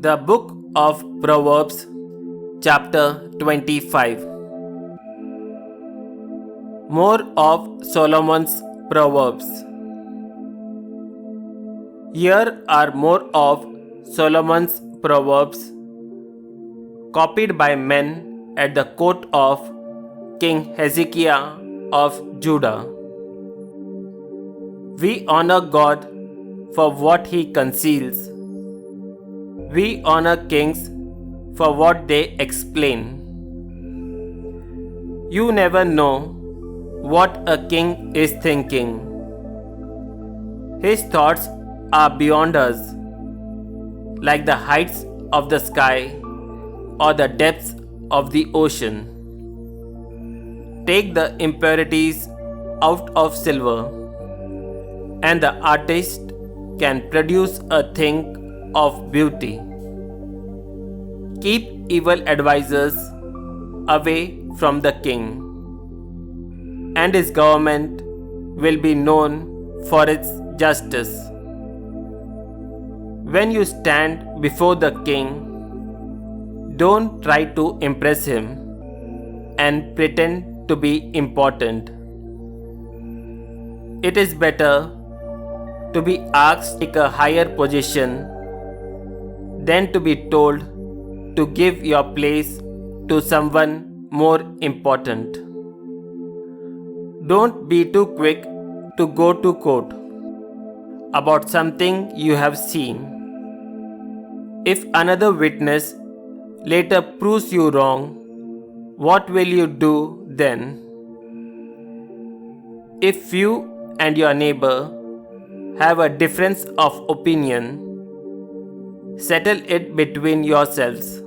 The Book of Proverbs, chapter 25. More of Solomon's Proverbs. Here are more of Solomon's Proverbs, copied by men at the court of King Hezekiah of Judah. We honor God for what He conceals. We honor kings for what they explain. You never know what a king is thinking. His thoughts are beyond us, like the heights of the sky or the depths of the ocean. Take the impurities out of silver, and the artist can produce a thing of beauty. Keep evil advisers away from the king, and his government will be known for its justice. When you stand before the king, don't try to impress him and pretend to be important. It is better to be asked to take a higher position than to be told to give your place to someone more important. Don't be too quick to go to court about something you have seen. If another witness later proves you wrong, what will you do then? If you and your neighbor have a difference of opinion, settle it between yourselves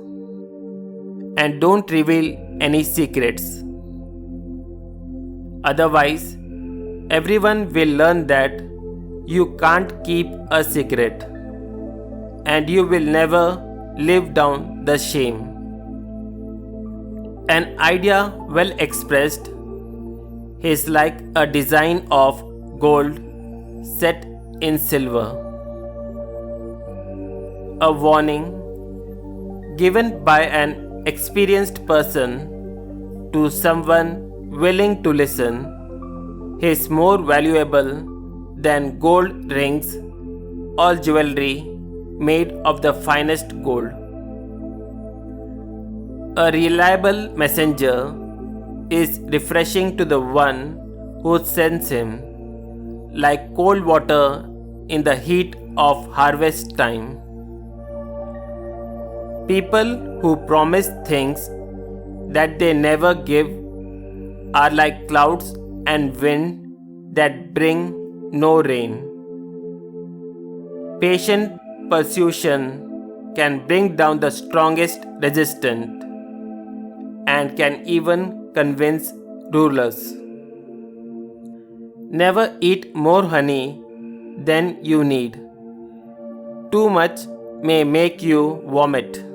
and don't reveal any secrets. Otherwise, everyone will learn that you can't keep a secret, and you will never live down the shame. An idea well expressed is like a design of gold set in silver. A warning given by an experienced person to someone willing to listen is more valuable than gold rings or jewelry made of the finest gold. A reliable messenger is refreshing to the one who sends him, like cold water in the heat of harvest time. People who promise things that they never give are like clouds and wind that bring no rain. Patient persuasion can bring down the strongest resistance and can even convince rulers. Never eat more honey than you need. Too much may make you vomit.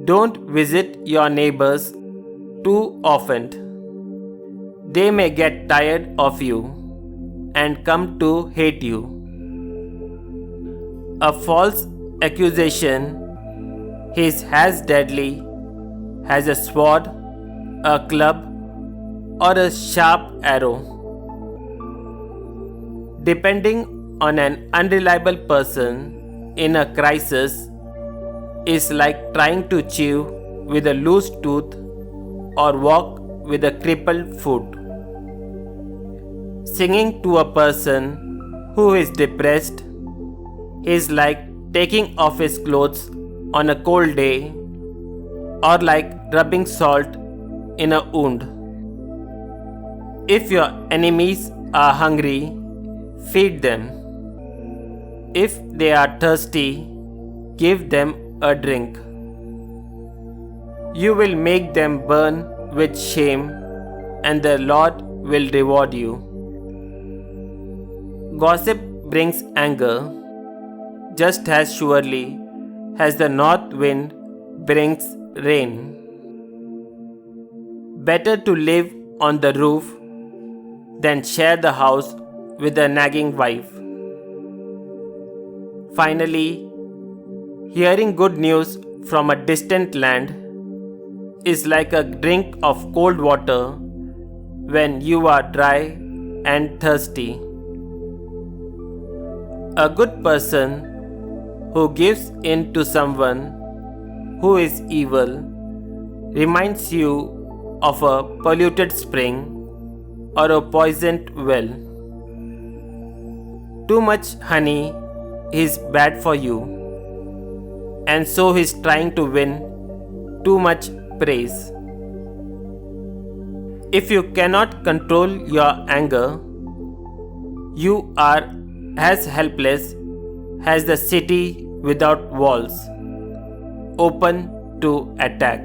Don't visit your neighbors too often. They may get tired of you and come to hate you. A false accusation is as deadly as a sword, a club, or a sharp arrow. Depending on an unreliable person in a crisis is like trying to chew with a loose tooth or walk with a crippled foot. Singing to a person who is depressed is like taking off his clothes on a cold day or like rubbing salt in a wound. If your enemies are hungry, feed them. If they are thirsty, give them a drink. You will make them burn with shame, and the Lord will reward you. Gossip brings anger, just as surely as the north wind brings rain. Better to live on the roof than share the house with a nagging wife. Finally, Hearing good news from a distant land is like a drink of cold water when you are dry and thirsty. A good person who gives in to someone who is evil reminds you of a polluted spring or a poisoned well. Too much honey is bad for you, and so he's trying to win too much praise. If you cannot control your anger, you are as helpless as the city without walls, open to attack.